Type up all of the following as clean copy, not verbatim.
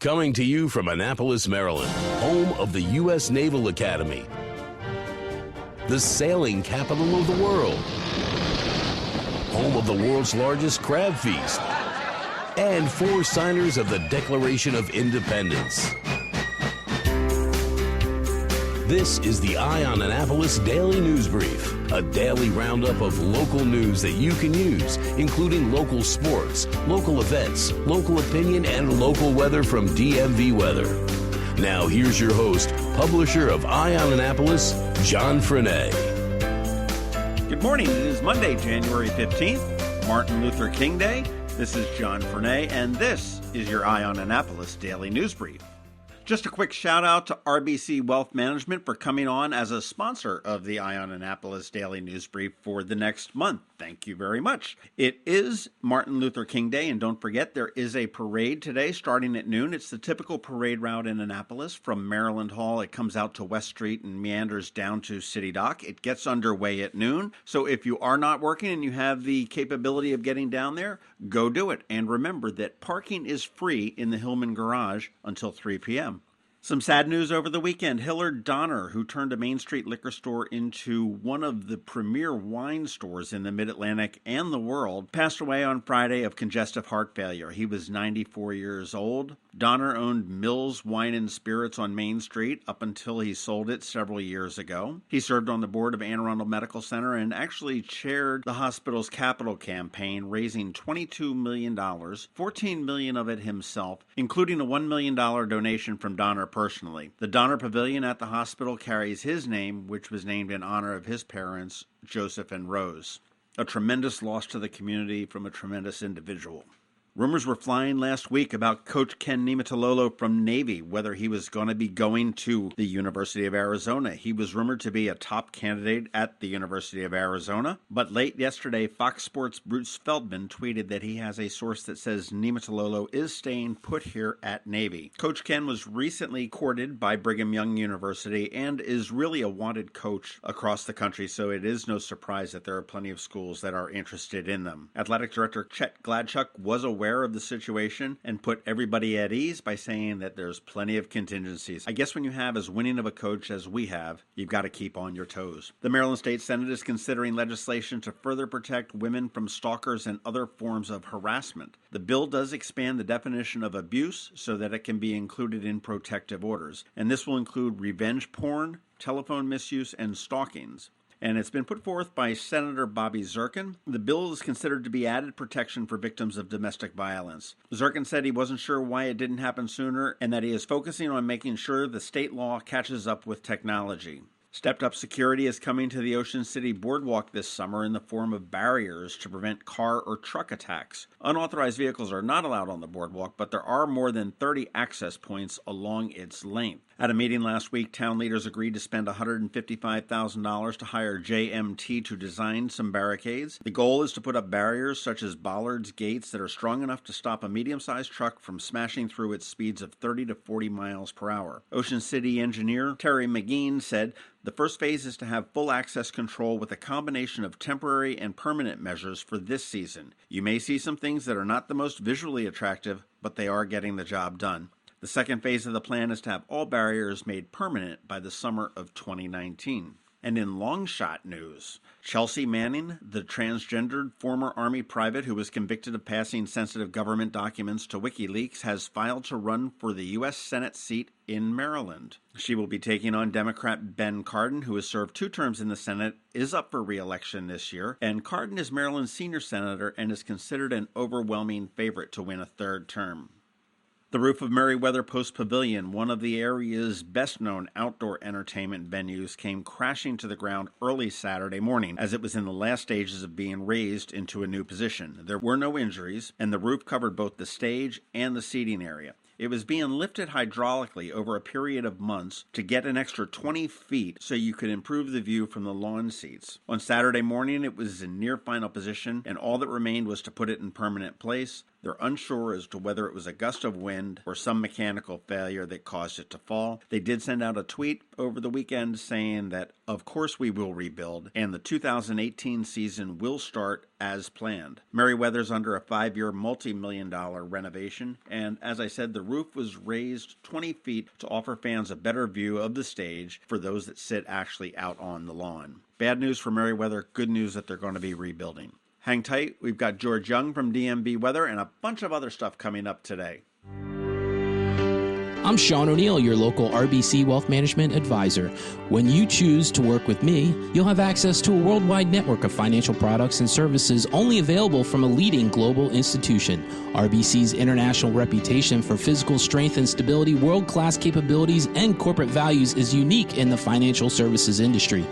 Coming to you from Annapolis, Maryland, home of the U.S. Naval Academy, the sailing capital of the world, home of the world's largest crab feast, and 4 signers of the Declaration of Independence. This is the Eye on Annapolis Daily News Brief, a daily roundup of local news that you can use, including local sports, local events, local opinion, and local weather from DMV Weather. Now here's your host, publisher of Eye on Annapolis, John Frenaye. Good morning. It is Monday, January 15th, Martin Luther King Day. This is John Frenaye, and this is your Eye on Annapolis Daily News Brief. Just a quick shout out to RBC Wealth Management for coming on as a sponsor of the Eye on Annapolis Daily News Brief for the next month. Thank you very much. It is Martin Luther King Day, and don't forget there is a parade today starting at noon. It's the typical parade route in Annapolis from Maryland Hall. It comes out to West Street and meanders down to City Dock. It gets underway at noon. So if you are not working and you have the capability of getting down there, go do it. And remember that parking is free in the Hillman Garage until 3 p.m. Some sad news over the weekend. Hillard Donner, who turned a Main Street liquor store into one of the premier wine stores in the Mid-Atlantic and the world, passed away on Friday of congestive heart failure. He was 94 years old. Donner owned Mills Wine and Spirits on Main Street up until he sold it several years ago. He served on the board of Anne Arundel Medical Center and actually chaired the hospital's capital campaign, raising $22 million, $14 million of it himself, including a $1 million donation from Donner personally. The Donner Pavilion at the hospital carries his name, which was named in honor of his parents, Joseph and Rose. A tremendous loss to the community from a tremendous individual. Rumors were flying last week about Coach Ken Niumatalolo from Navy, whether he was going to be going to the University of Arizona. He was rumored to be a top candidate at the University of Arizona, but late yesterday, Fox Sports' Bruce Feldman tweeted that he has a source that says Niumatalolo is staying put here at Navy. Coach Ken was recently courted by Brigham Young University and is really a wanted coach across the country, so it is no surprise that there are plenty of schools that are interested in them. Athletic Director Chet Gladchuk was aware of the situation and put everybody at ease by saying that there's plenty of contingencies. I guess when you have as winning of a coach as we have, you've got to keep on your toes. The Maryland State Senate is considering legislation to further protect women from stalkers and other forms of harassment. The bill does expand the definition of abuse so that it can be included in protective orders, and this will include revenge porn, telephone misuse, and stalkings. And it's been put forth by Senator Bobby Zirkin. The bill is considered to be added protection for victims of domestic violence. Zirkin said he wasn't sure why it didn't happen sooner and that he is focusing on making sure the state law catches up with technology. Stepped-up security is coming to the Ocean City Boardwalk this summer in the form of barriers to prevent car or truck attacks. Unauthorized vehicles are not allowed on the boardwalk, but there are more than 30 access points along its length. At a meeting last week, town leaders agreed to spend $155,000 to hire JMT to design some barricades. The goal is to put up barriers such as bollards, gates that are strong enough to stop a medium-sized truck from smashing through at speeds of 30 to 40 miles per hour. Ocean City engineer Terry McGean said, "The first phase is to have full access control with a combination of temporary and permanent measures for this season. You may see some things that are not the most visually attractive, but they are getting the job done." The second phase of the plan is to have all barriers made permanent by the summer of 2019. And in long shot news, Chelsea Manning, the transgendered former Army private who was convicted of passing sensitive government documents to WikiLeaks, has filed to run for the U.S. Senate seat in Maryland. She will be taking on Democrat Ben Cardin, who has served 2 terms in the Senate, is up for re-election this year, and Cardin is Maryland's senior senator and is considered an overwhelming favorite to win a 3rd term. The roof of Merriweather Post Pavilion, one of the area's best-known outdoor entertainment venues, came crashing to the ground early Saturday morning as it was in the last stages of being raised into a new position. There were no injuries, and the roof covered both the stage and the seating area. It was being lifted hydraulically over a period of months to get an extra 20 feet so you could improve the view from the lawn seats. On Saturday morning, it was in near final position, and all that remained was to put it in permanent place. They're unsure as to whether it was a gust of wind or some mechanical failure that caused it to fall. They did send out a tweet over the weekend saying that, of course we will rebuild, and the 2018 season will start as planned. Merriweather's under a 5-year, multi-million-dollar renovation, and as I said, the roof was raised 20 feet to offer fans a better view of the stage for those that sit actually out on the lawn. Bad news for Merriweather, good news that they're going to be rebuilding. Hang tight, we've got George Young from DMV Weather and a bunch of other stuff coming up today. I'm Sean O'Neill, your local RBC Wealth Management Advisor. When you choose to work with me, you'll have access to a worldwide network of financial products and services only available from a leading global institution. RBC's international reputation for physical strength and stability, world-class capabilities, and corporate values is unique in the financial services industry.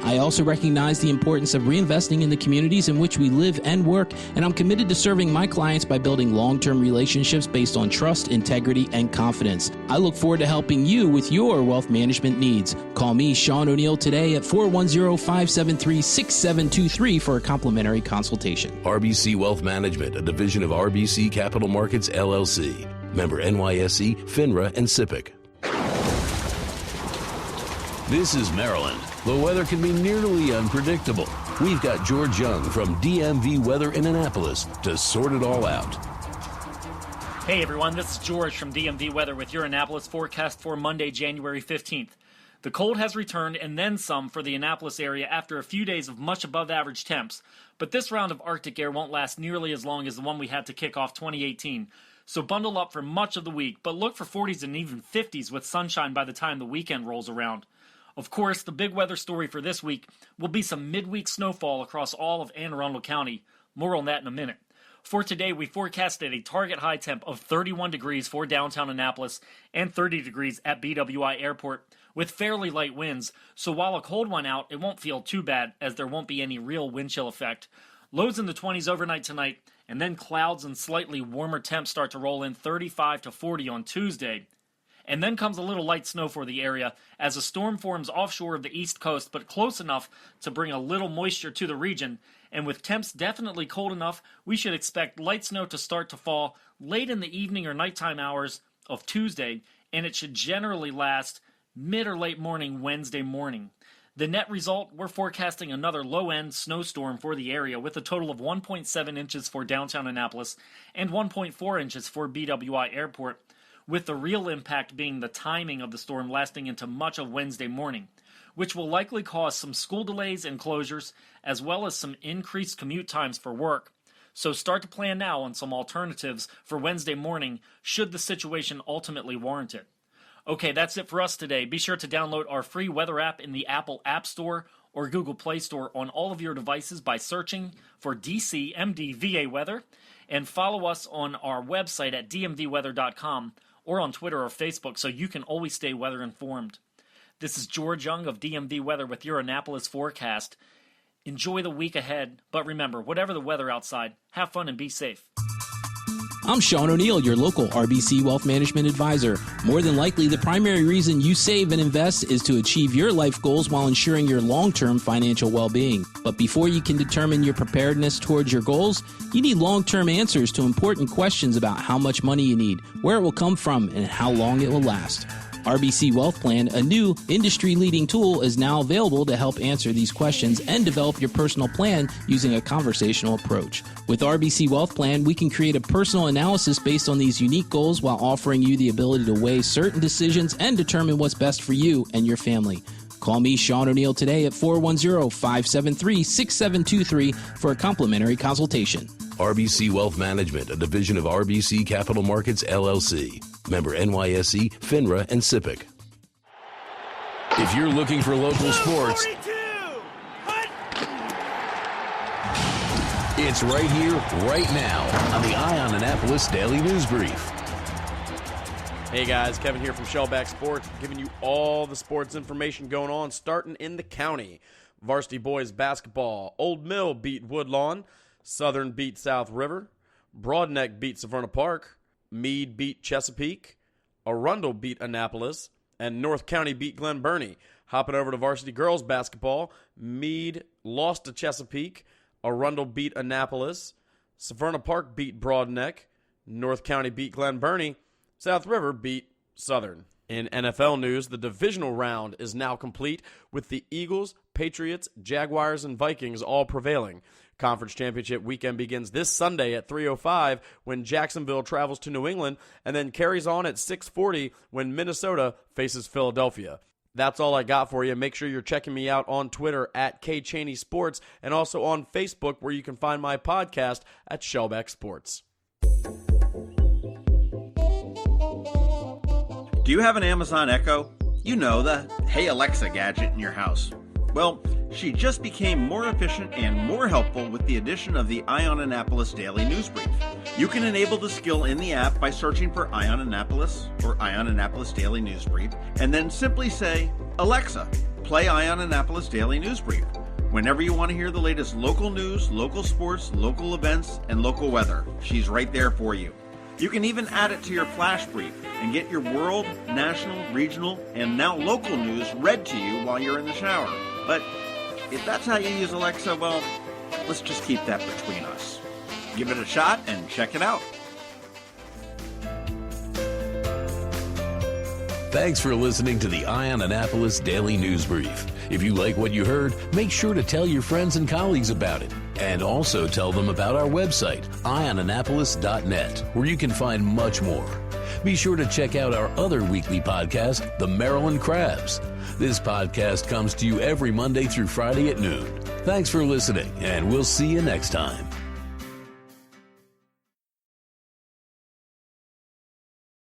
I also recognize the importance of reinvesting in the communities in which we live and work, and I'm committed to serving my clients by building long-term relationships based on trust, integrity, and confidence. I look forward to helping you with your wealth management needs. Call me, Sean O'Neill, today at 410-573-6723 for a complimentary consultation. RBC Wealth Management, a division of RBC Capital Markets, LLC. Member NYSE, FINRA, and SIPC. This is Maryland. The weather can be nearly unpredictable. We've got George Young from DMV Weather in Annapolis to sort it all out. Hey everyone, this is George from DMV Weather with your Annapolis forecast for Monday, January 15th. The cold has returned and then some for the Annapolis area after a few days of much above average temps, but this round of Arctic air won't last nearly as long as the one we had to kick off 2018. So bundle up for much of the week, but look for 40s and even 50s with sunshine by the time the weekend rolls around. Of course, the big weather story for this week will be some midweek snowfall across all of Anne Arundel County. More on that in a minute. For today, we forecasted a target high temp of 31 degrees for downtown Annapolis and 30 degrees at BWI Airport with fairly light winds. So while a cold one out, it won't feel too bad as there won't be any real wind chill effect. Lows in the 20s overnight tonight, and then clouds and slightly warmer temps start to roll in 35 to 40 on Tuesday. And then comes a little light snow for the area as a storm forms offshore of the east coast, but close enough to bring a little moisture to the region. And with temps definitely cold enough, we should expect light snow to start to fall late in the evening or nighttime hours of Tuesday, and it should generally last mid or late morning Wednesday morning. The net result, we're forecasting another low-end snowstorm for the area with a total of 1.7 inches for downtown Annapolis and 1.4 inches for BWI Airport, with the real impact being the timing of the storm lasting into much of Wednesday morning, which will likely cause some school delays and closures, as well as some increased commute times for work. So start to plan now on some alternatives for Wednesday morning, should the situation ultimately warrant it. Okay, that's it for us today. Be sure to download our free weather app in the Apple App Store or Google Play Store on all of your devices by searching for DCMDVA Weather, and follow us on our website at dmvweather.com or on Twitter or Facebook so you can always stay weather informed. This is George Young of DMV Weather with your Annapolis forecast. Enjoy the week ahead, but remember, whatever the weather outside, have fun and be safe. I'm Sean O'Neill, your local RBC Wealth Management Advisor. More than likely, the primary reason you save and invest is to achieve your life goals while ensuring your long-term financial well-being. But before you can determine your preparedness towards your goals, you need long-term answers to important questions about how much money you need, where it will come from, and how long it will last. RBC Wealth Plan, a new industry-leading tool, is now available to help answer these questions and develop your personal plan using a conversational approach. With RBC Wealth Plan, we can create a personal analysis based on these unique goals while offering you the ability to weigh certain decisions and determine what's best for you and your family. Call me, Sean O'Neill, today at 410-573-6723 for a complimentary consultation. RBC Wealth Management, a division of RBC Capital Markets, LLC. Member NYSE, FINRA, and SIPC. If you're looking for local sports, it's right here, right now on the Eye on Annapolis Daily News Brief. Hey guys, Kevin here from ShellBack Sports, giving you all the sports information going on, starting in the county. Varsity boys basketball, Old Mill beat Woodlawn, Southern beat South River, Broadneck beat Severna Park, Meade beat Chesapeake, Arundel beat Annapolis, and North County beat Glen Burnie. Hopping over to varsity girls basketball, Meade lost to Chesapeake, Arundel beat Annapolis, Severna Park beat Broadneck, North County beat Glen Burnie. South River beat Southern. In NFL news, the divisional round is now complete with the Eagles, Patriots, Jaguars, and Vikings all prevailing. Conference Championship weekend begins this Sunday at 3:05 when Jacksonville travels to New England and then carries on at 6:40 when Minnesota faces Philadelphia. That's all I got for you. Make sure you're checking me out on Twitter at K Chaney Sports and also on Facebook where you can find my podcast at ShellBack Sports. Do you have an Amazon Echo? You know, the Hey Alexa gadget in your house. Well, she just became more efficient and more helpful with the addition of the Eye on Annapolis Daily News Brief. You can enable the skill in the app by searching for Eye on Annapolis or Eye on Annapolis Daily News Brief, and then simply say, Alexa, play Eye on Annapolis Daily News Brief. Whenever you want to hear the latest local news, local sports, local events, and local weather, she's right there for you. You can even add it to your flash brief and get your world, national, regional, and now local news read to you while you're in the shower. But if that's how you use Alexa, well, let's just keep that between us. Give it a shot and check it out. Thanks for listening to the Eye on Annapolis Daily News Brief. If you like what you heard, make sure to tell your friends and colleagues about it. And also tell them about our website, eyeonannapolis.net, where you can find much more. Be sure to check out our other weekly podcast, The Maryland Crabs. This podcast comes to you every Monday through Friday at noon. Thanks for listening, and we'll see you next time.